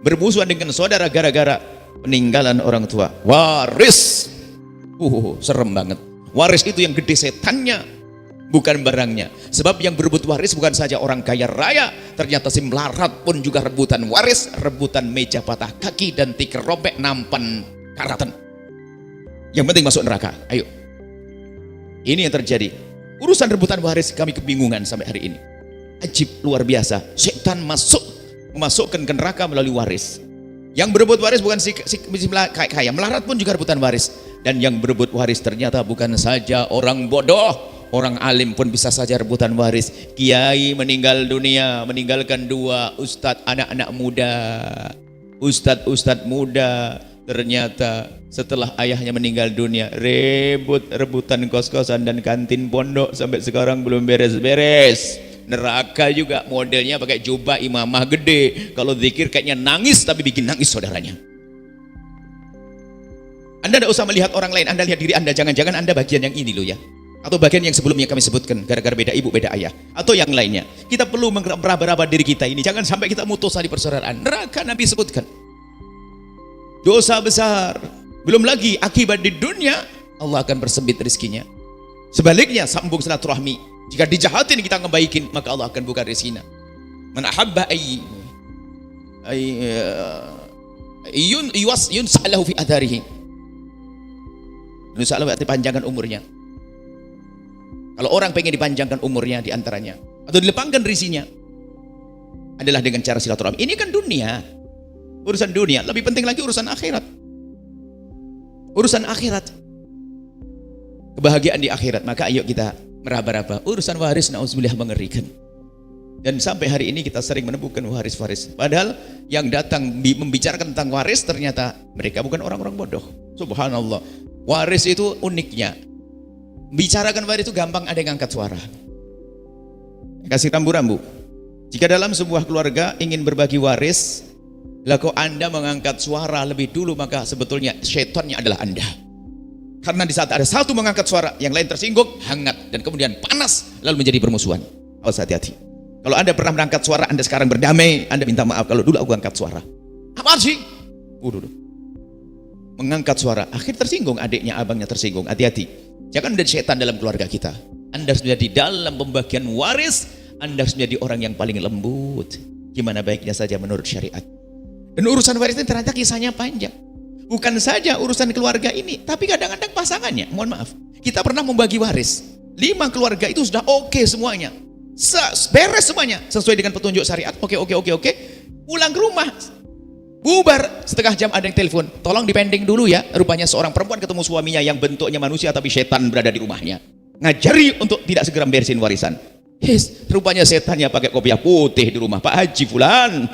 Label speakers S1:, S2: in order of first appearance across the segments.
S1: bermusuhan dengan saudara gara-gara peninggalan orang tua. Waris, serem banget. Waris itu yang gede setannya, bukan barangnya. Sebab yang berebut waris bukan saja orang kaya raya, ternyata si melarat pun juga rebutan waris, rebutan meja patah kaki dan tikar robek nampan karatan. Yang penting masuk neraka. Ayo, ini yang terjadi. Urusan rebutan waris kami kebingungan sampai hari ini. Ajib, luar biasa. Setan memasukkan ke neraka melalui waris. Yang berebut waris bukan si kaya, melarat pun juga rebutan waris. Dan yang berebut waris ternyata bukan saja orang bodoh, orang alim pun bisa saja rebutan waris. Kiai meninggal dunia, meninggalkan dua ustadz anak-anak muda. Ustadz muda ternyata setelah ayahnya meninggal dunia rebutan kos-kosan dan kantin pondok sampai sekarang belum beres-beres. Neraka juga modelnya pakai jubah imamah gede, kalau zikir kayaknya nangis tapi bikin nangis saudaranya. Anda tidak usah melihat orang lain, Anda lihat diri Anda. Jangan-jangan Anda bagian yang ini loh ya, atau bagian yang sebelumnya kami sebutkan, gara-gara beda ibu beda ayah, atau yang lainnya. Kita perlu meraba-raba diri kita ini, jangan sampai kita mutus tali persaudaraan. Neraka Nabi sebutkan dosa besar, belum lagi akibat di dunia Allah akan bersempit rezekinya. Sebaliknya sambung silaturahmi, jika dijahatin kita ngebaikin maka Allah akan buka rezekinya. Man ahabba yunsa'lahu fi adharihi, Nusalah berarti panjangkan umurnya. Kalau orang pengen dipanjangkan umurnya diantaranya atau dilepangkan rezekinya adalah dengan cara silaturahmi. Ini kan dunia, urusan dunia. Lebih penting lagi urusan akhirat. Urusan akhirat, kebahagiaan di akhirat. Maka ayo kita meraba-raba. Urusan waris nauzubillah mengerikan. Dan sampai hari ini kita sering menemukan waris-waris. Padahal yang datang membicarakan tentang waris ternyata mereka bukan orang-orang bodoh. Subhanallah. Waris itu uniknya, bicarakan waris itu gampang, ada yang angkat suara. Kasih rambu-rambu. Jika dalam sebuah keluarga ingin berbagi waris, lalu Anda mengangkat suara lebih dulu, maka sebetulnya syaitannya adalah Anda. Karena di saat ada satu mengangkat suara, yang lain tersinggung, hangat, dan kemudian panas, lalu menjadi permusuhan. Awas, hati-hati. Kalau Anda pernah mengangkat suara, Anda sekarang berdamai, Anda minta maaf, kalau dulu aku angkat suara. Apa sih? Mengangkat suara, akhir tersinggung, adiknya, abangnya tersinggung. Hati-hati, jangan menjadi setan dalam keluarga kita. Anda harus menjadi dalam pembagian waris, Anda harus menjadi orang yang paling lembut. Gimana baiknya saja menurut syariat. Dan urusan waris ini ternyata kisahnya panjang. Bukan saja urusan keluarga ini, tapi kadang-kadang pasangannya. Mohon maaf, kita pernah membagi waris 5 keluarga itu sudah oke semuanya, beres semuanya sesuai dengan petunjuk syariat. Oke. Pulang ke rumah, bubar, setengah jam ada yang telepon, tolong dipending dulu ya. Rupanya seorang perempuan ketemu suaminya yang bentuknya manusia tapi setan berada di rumahnya, ngajari untuk tidak segera beresin warisan. Rupanya setannya pakai kopiah putih di rumah Pak Haji Fulan.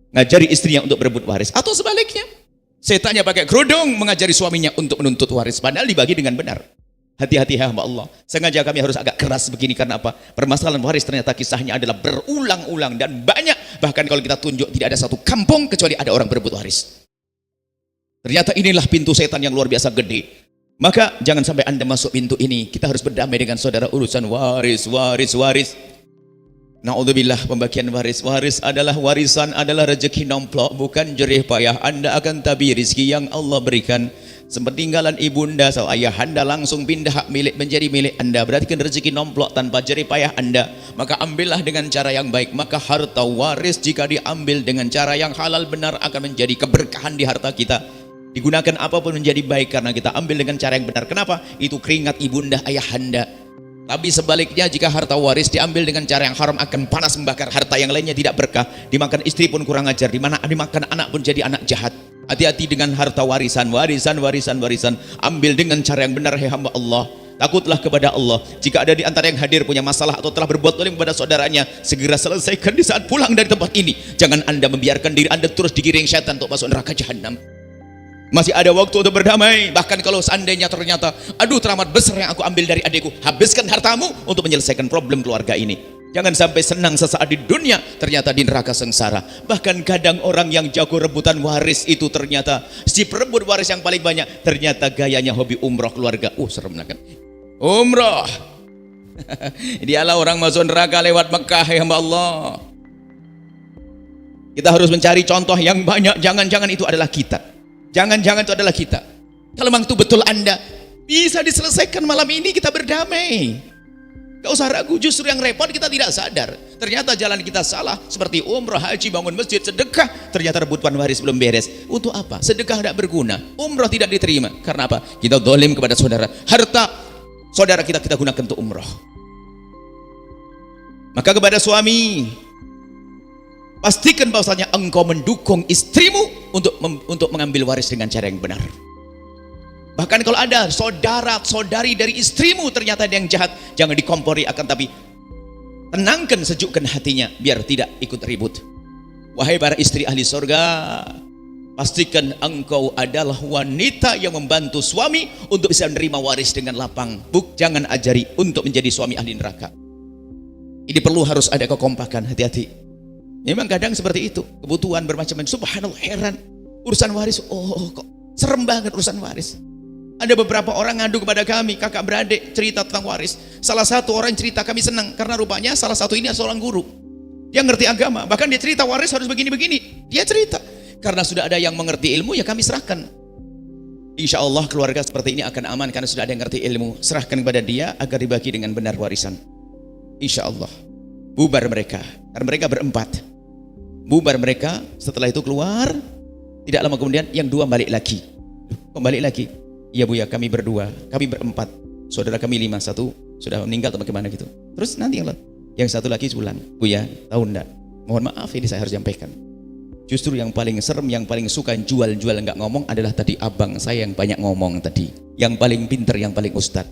S1: Ngajari istrinya untuk berebut waris. Atau sebaliknya, setannya pakai kerudung mengajari suaminya untuk menuntut waris, padahal dibagi dengan benar. Hati-hati hamba Allah. Sengaja kami harus agak keras begini karena apa? Permasalahan waris ternyata kisahnya adalah berulang-ulang dan banyak. Bahkan kalau kita tunjuk tidak ada satu kampung kecuali ada orang berebut waris. Ternyata inilah pintu setan yang luar biasa gede. Maka jangan sampai Anda masuk pintu ini. Kita harus berdamai dengan saudara urusan waris. Na'udzubillah, pembagian waris. Waris adalah warisan, adalah rezeki nomplok, bukan jerih payah. Anda akan tabi rezeki yang Allah berikan. Sepeninggalan ibunda atau ayah Anda langsung pindah hak milik menjadi milik Anda, berarti kan rezeki nomplok tanpa jerih payah Anda. Maka ambillah dengan cara yang baik. Maka harta waris jika diambil dengan cara yang halal benar akan menjadi keberkahan di harta kita. Digunakan apapun menjadi baik karena kita ambil dengan cara yang benar. Kenapa? Itu keringat ibunda ayah Anda. Tapi sebaliknya jika harta waris diambil dengan cara yang haram akan panas membakar harta yang lainnya, tidak berkah. Dimakan istri pun kurang ajar, dimakan anak pun jadi anak jahat. Hati-hati dengan harta warisan. Ambil dengan cara yang benar, hai hamba Allah. Takutlah kepada Allah. Jika ada di antara yang hadir punya masalah atau telah berbuat zalim kepada saudaranya, segera selesaikan di saat pulang dari tempat ini. Jangan Anda membiarkan diri Anda terus digiring syaitan untuk masuk neraka jahanam. Masih ada waktu untuk berdamai. Bahkan kalau seandainya ternyata, aduh teramat besar yang aku ambil dari adikku, habiskan hartamu untuk menyelesaikan problem keluarga ini. Jangan sampai senang sesaat di dunia, ternyata di neraka sengsara. Bahkan kadang orang yang jago rebutan waris itu ternyata si perebut waris yang paling banyak, ternyata gayanya hobi umroh keluarga. Serem banget. Umroh. Dialah orang masuk neraka lewat Mekah, ya Allah. Kita harus mencari contoh yang banyak. Jangan-jangan itu adalah kita. Jangan-jangan itu adalah kita. Kalau memang itu betul Anda, bisa diselesaikan malam ini, kita berdamai. Gak usah ragu, justru yang repot kita tidak sadar. Ternyata jalan kita salah, seperti umrah, haji, bangun masjid, sedekah. Ternyata rebutan waris belum beres. Untuk apa? Sedekah tidak berguna, umrah tidak diterima. Karena apa? Kita dolim kepada saudara. Harta saudara kita gunakan untuk umrah. Maka kepada suami, pastikan bahwasanya engkau mendukung istrimu untuk mengambil waris dengan cara yang benar. Bahkan kalau ada saudara-saudari dari istrimu ternyata ada yang jahat, jangan dikompori, akan tapi tenangkan, sejukkan hatinya biar tidak ikut ribut. Wahai para istri ahli surga, pastikan engkau adalah wanita yang membantu suami untuk bisa menerima waris dengan lapang. Jangan ajari untuk menjadi suami ahli neraka. Ini perlu harus ada kekompakan, hati-hati. Memang kadang seperti itu, kebutuhan bermacam-macam. Subhanallah, heran urusan waris, kok serem banget urusan waris. Ada beberapa orang ngadu kepada kami, kakak beradik cerita tentang waris. Salah satu orang cerita, kami senang karena rupanya salah satu ini seorang guru. Dia ngerti agama, bahkan dia cerita waris harus begini-begini. Dia cerita, karena sudah ada yang mengerti ilmu, ya kami serahkan. Insya Allah keluarga seperti ini akan aman karena sudah ada yang ngerti ilmu. Serahkan kepada dia agar dibagi dengan benar warisan. Insya Allah. Bubar mereka, karena mereka berempat. Bubar mereka, setelah itu keluar. Tidak lama kemudian yang dua balik lagi. Kembali lagi. Iya Bu ya, kami berdua, kami berempat, saudara kami 5, satu sudah meninggal atau bagaimana gitu. Terus nanti yang satu lagi pulang. Bu ya, tahu enggak? Mohon maaf ini saya harus sampaikan. Justru yang paling serem, yang paling suka jual-jual enggak ngomong adalah tadi abang saya yang banyak ngomong tadi. Yang paling pinter, yang paling ustad.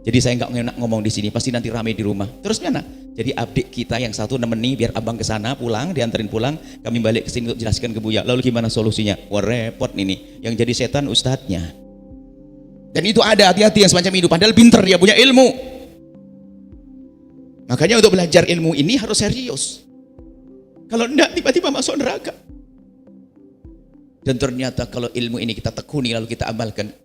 S1: Jadi saya enggak enak ngomong di sini, pasti nanti ramai di rumah. Terus mana? Jadi adik kita yang satu nemeni biar abang ke sana pulang, dianterin pulang, kami balik ke sini untuk jelaskan ke Buya. Lalu gimana solusinya? Wah repot ini. Yang jadi setan ustadznya. Dan itu ada, hati-hati yang semacam itu. Padahal pinter, dia punya ilmu. Makanya untuk belajar ilmu ini harus serius. Kalau enggak, tiba-tiba masuk neraka. Dan ternyata kalau ilmu ini kita tekuni lalu kita amalkan,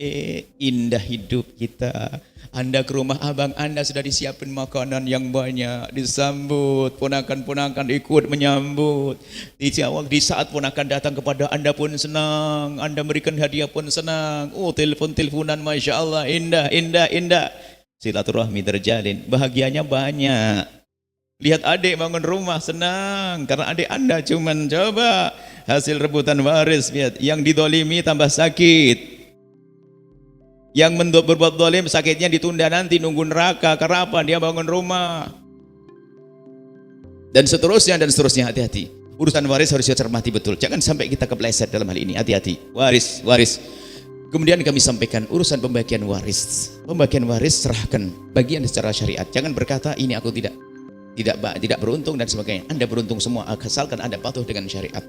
S1: indah hidup kita. Anda ke rumah abang Anda sudah disiapin makanan yang banyak, disambut, ponakan-ponakan ikut menyambut. Di saat ponakan datang kepada Anda pun senang, Anda berikan hadiah pun senang. Oh, telepon-teleponan, Masya Allah, indah, indah, indah. Silaturahmi terjalin, bahagianya banyak. Lihat adik bangun rumah senang karena adik Anda cuman coba hasil rebutan waris. Lihat yang didolimi tambah sakit, yang berbuat dolim sakitnya ditunda nanti nunggu neraka. Karena apa? Dia bangun rumah dan seterusnya dan seterusnya. Hati-hati, urusan waris harus cermati betul, jangan sampai kita kepleset dalam hal ini. Hati-hati, waris. Kemudian kami sampaikan urusan pembagian waris. Pembagian waris serahkan bagian secara syariat, jangan berkata ini aku tidak beruntung dan sebagainya. Anda beruntung semua asalkan Anda patuh dengan syariat.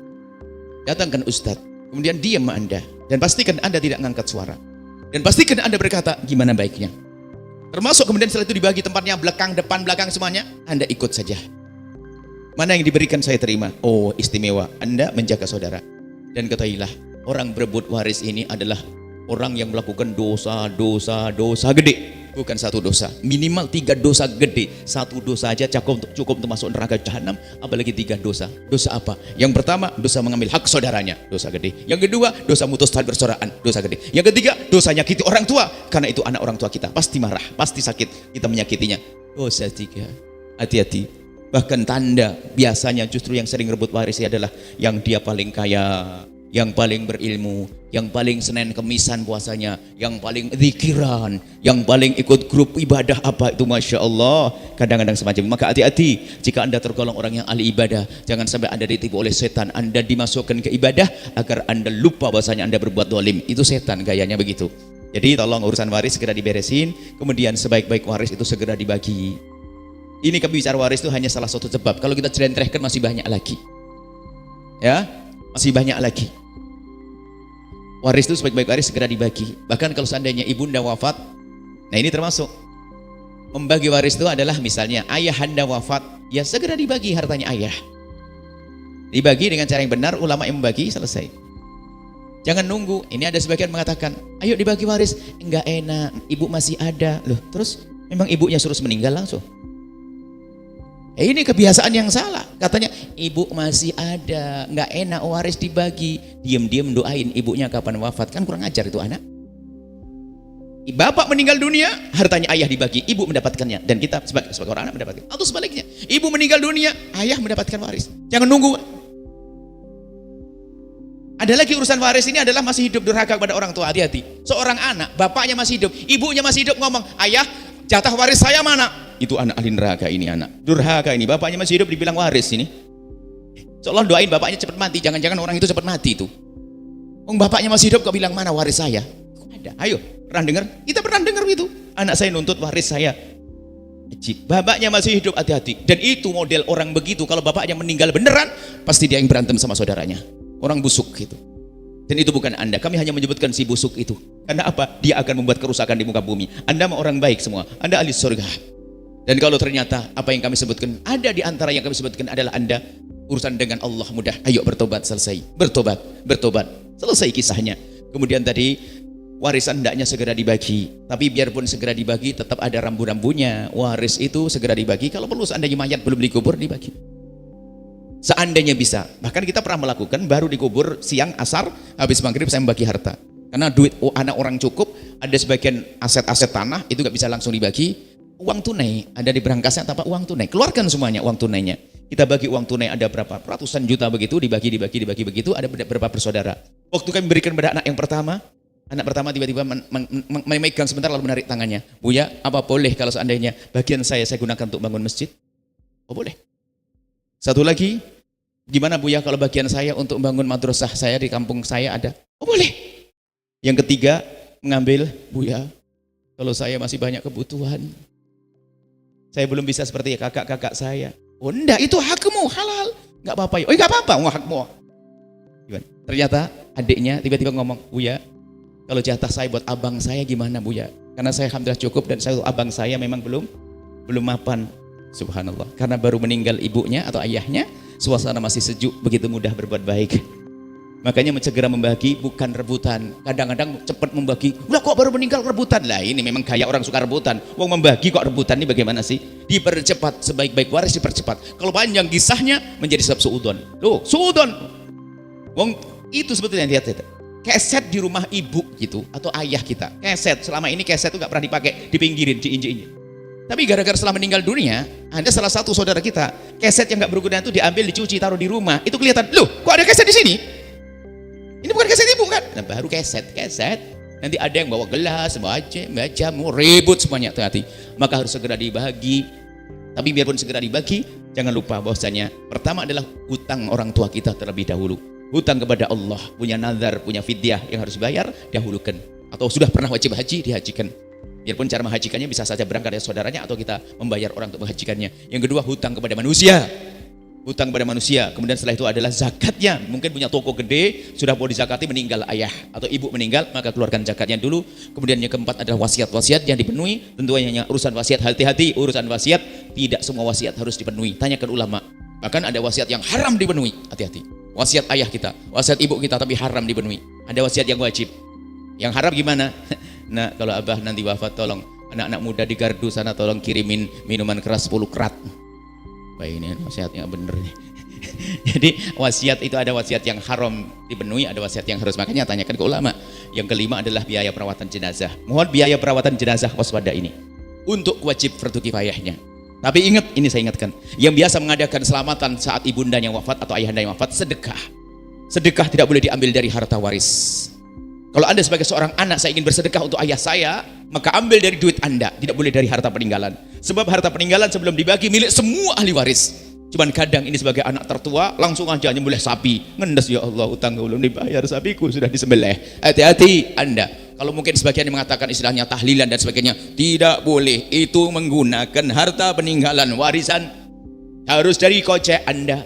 S1: Datangkan ustadz, kemudian diam Anda dan pastikan Anda tidak ngangkat suara dan pastikan Anda berkata gimana baiknya. Termasuk kemudian setelah itu dibagi tempatnya, belakang, depan, belakang semuanya, Anda ikut saja. Mana yang diberikan saya terima. Oh istimewa, Anda menjaga saudara. Dan ketahuilah, orang berebut waris ini adalah orang yang melakukan dosa gede. Bukan satu dosa, minimal 3 dosa gede. Satu dosa aja cukup untuk masuk neraka jahanam, apalagi 3 dosa. Dosa apa? Yang pertama, dosa mengambil hak saudaranya, dosa gede. Yang kedua, dosa mutus tali persaudaraan, dosa gede. Yang ketiga, dosa nyakiti orang tua, karena itu anak orang tua kita, pasti marah, pasti sakit, kita menyakitinya. Dosa 3. Hati-hati. Bahkan tanda biasanya justru yang sering rebut waris adalah yang dia paling kaya, yang paling berilmu, yang paling Senin Kemisan puasanya, yang paling zikiran, yang paling ikut grup ibadah apa itu, Masya Allah. Kadang-kadang semacam itu. Maka hati-hati jika Anda tergolong orang yang ahli ibadah, jangan sampai Anda ditipu oleh setan. Anda dimasukkan ke ibadah agar Anda lupa bahwasanya Anda berbuat dolim. Itu setan gayanya begitu. Jadi tolong urusan waris segera diberesin, kemudian sebaik-baik waris itu segera dibagi. Ini kami bicara waris itu hanya salah satu sebab. Kalau kita celentrehkan masih banyak lagi. Ya, masih banyak lagi. Waris itu sebaik-baik waris segera dibagi. Bahkan kalau seandainya ibunda wafat, nah ini termasuk membagi waris itu adalah misalnya ayah anda wafat, ya segera dibagi hartanya ayah. Dibagi dengan cara yang benar, ulama yang membagi, selesai. Jangan nunggu. Ini ada sebagian mengatakan, ayo dibagi waris. Enggak enak, ibu masih ada. Loh, terus memang ibunya suruh meninggal langsung? Ini kebiasaan yang salah. Katanya ibu masih ada, nggak enak waris dibagi. Diam-diam doain ibunya kapan wafat. Kan kurang ajar itu anak. Bapak meninggal dunia, hartanya ayah dibagi, ibu mendapatkannya. Dan kita sebagai orang anak mendapatkan. Atau sebaliknya, ibu meninggal dunia, ayah mendapatkan waris. Jangan nunggu. Ada lagi urusan waris ini adalah masih hidup durhaka kepada orang tua. Hati-hati. Seorang anak, bapaknya masih hidup, ibunya masih hidup, ngomong, ayah jatah waris saya mana? Itu anak ahli neraka ini, anak durhaka ini. Bapaknya masih hidup dibilang waris ini. Seolah doain bapaknya cepat mati. Jangan-jangan orang itu cepat mati itu. Bapaknya masih hidup kok bilang mana waris saya? Kok ada? Ayo, pernah dengar? Kita pernah dengar itu. Anak saya nuntut waris saya. Bapaknya masih hidup, hati-hati. Dan itu model orang begitu. Kalau bapaknya meninggal beneran, pasti dia yang berantem sama saudaranya. Orang busuk gitu. Dan itu bukan Anda. Kami hanya menyebutkan si busuk itu. Karena apa? Dia akan membuat kerusakan di muka bumi. Anda mah orang baik semua. Anda ahli surga. Dan kalau ternyata apa yang kami sebutkan, ada di antara yang kami sebutkan adalah Anda urusan dengan Allah mudah. Ayo bertobat, selesai. Bertobat. Selesai kisahnya. Kemudian tadi warisan hendaknya segera dibagi. Tapi biarpun segera dibagi, tetap ada rambu-rambunya. Waris itu segera dibagi. Kalau perlu seandainya mayat belum dikubur, dibagi. Seandainya bisa. Bahkan kita pernah melakukan, baru dikubur siang, asar, habis maghrib saya membagi harta. Karena duit anak orang cukup, ada sebagian aset-aset tanah, itu gak bisa langsung dibagi. Uang tunai, ada di berangkasnya tanpa uang tunai. Keluarkan semuanya uang tunainya. Kita bagi uang tunai ada berapa? Ratusan juta begitu, dibagi begitu, ada berapa bersaudara. Waktu kami berikan pada anak pertama tiba-tiba memegang sebentar lalu menarik tangannya. Buya, apa boleh kalau seandainya bagian saya gunakan untuk bangun masjid? Oh boleh. Satu lagi, gimana Buya kalau bagian saya untuk bangun madrasah saya di kampung saya ada? Oh boleh. Yang ketiga, mengambil, Buya, kalau saya masih banyak kebutuhan, saya belum bisa seperti kakak-kakak saya. Oh enggak, itu hakmu, halal. Enggak apa-apa. Oh enggak apa-apa, hakmu. Ternyata adiknya tiba-tiba ngomong, Buya, kalau jatah saya buat abang saya gimana Buya? Karena saya alhamdulillah cukup dan saya abang saya memang belum mapan. Subhanallah. Karena baru meninggal ibunya atau ayahnya, suasana masih sejuk, begitu mudah berbuat baik. Makanya segera membagi, bukan rebutan. Kadang-kadang cepat membagi, lah kok baru meninggal rebutan? Lah ini memang gaya orang suka rebutan. Wong membagi kok rebutan, ini bagaimana sih? Dipercepat, sebaik-baik waris dipercepat. Kalau panjang kisahnya menjadi sebab suudon. Loh, suudon. Wong itu sebetulnya lihat itu. Keset di rumah ibu gitu atau ayah kita. Keset, selama ini keset itu gak pernah dipakai, dipinggirin, diinjek-injek. Tapi gara-gara setelah meninggal dunia, ada salah satu saudara kita, keset yang gak berguna itu diambil, dicuci, taruh di rumah. Itu kelihatan, loh kok ada keset di sini? Ini bukan keset ibu kan? Nah, baru keset. Nanti ada yang bawa gelas, bawa jamu, ribut semuanya, hati-hati. Maka harus segera dibagi. Tapi biarpun segera dibagi, jangan lupa bahwasanya pertama adalah hutang orang tua kita terlebih dahulu. Hutang kepada Allah, punya nazar, punya fidyah yang harus bayar, dahulukan. Atau sudah pernah wajib haji, dihajikan. Biarpun cara menghajikannya bisa saja berangkat dari saudaranya atau kita membayar orang untuk menghajikannya. Yang kedua, hutang kepada manusia. Hutang pada manusia. Kemudian setelah itu adalah zakatnya. Mungkin punya toko gede, sudah mau dizakati, meninggal ayah atau ibu meninggal, maka keluarkan zakatnya dulu. Kemudian yang keempat adalah wasiat-wasiat yang dipenuhi. Tentunya urusan wasiat, hati-hati urusan wasiat. Tidak semua wasiat harus dipenuhi. Tanyakan ulama. Bahkan ada wasiat yang haram dipenuhi. Hati-hati. Wasiat ayah kita, wasiat ibu kita tapi haram dipenuhi. Ada wasiat yang wajib. Yang haram gimana? Nah, kalau abah nanti wafat, tolong anak-anak muda di gardu sana tolong kirimin minuman keras 10 kerat. Ini wasiatnya bener nih. Jadi wasiat itu ada wasiat yang haram dipenuhi, ada wasiat yang harus, makanya tanyakan ke ulama. Yang kelima adalah biaya perawatan jenazah. Mohon biaya perawatan jenazah waspada ini untuk wajib fardu kifayahnya. Tapi ingat, ini saya ingatkan, yang biasa mengadakan selamatan saat ibundanya wafat atau ayahanda yang wafat, sedekah. Sedekah tidak boleh diambil dari harta waris. Kalau Anda sebagai seorang anak, saya ingin bersedekah untuk ayah saya, maka ambil dari duit Anda, tidak boleh dari harta peninggalan. Sebab harta peninggalan sebelum dibagi milik semua ahli waris. Cuman kadang ini sebagai anak tertua, langsung aja nyembelih sapi. Ngendes, ya Allah, utang belum dibayar, sapiku sudah disembelih. Hati-hati Anda. Kalau mungkin sebagian yang mengatakan istilahnya tahlilan dan sebagainya, tidak boleh. Itu menggunakan harta peninggalan warisan. Harus dari kocek Anda.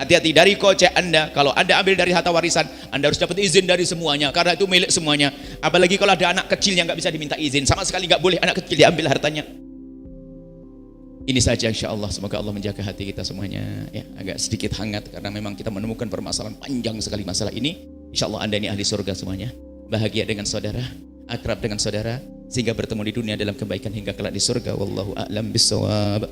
S1: Hati-hati dari kocek Anda. Kalau Anda ambil dari harta warisan, Anda harus dapat izin dari semuanya, karena itu milik semuanya. Apalagi kalau ada anak kecil yang nggak bisa diminta izin, sama sekali nggak boleh anak kecil diambil hartanya. Ini saja insya Allah. Semoga Allah menjaga hati kita semuanya. Ya, agak sedikit hangat karena memang kita menemukan permasalahan panjang sekali masalah ini. Insya Allah Anda ini ahli surga semuanya. Bahagia dengan saudara, akrab dengan saudara, sehingga bertemu di dunia dalam kebaikan hingga kelak di surga. Wallahu a'lam bissawab.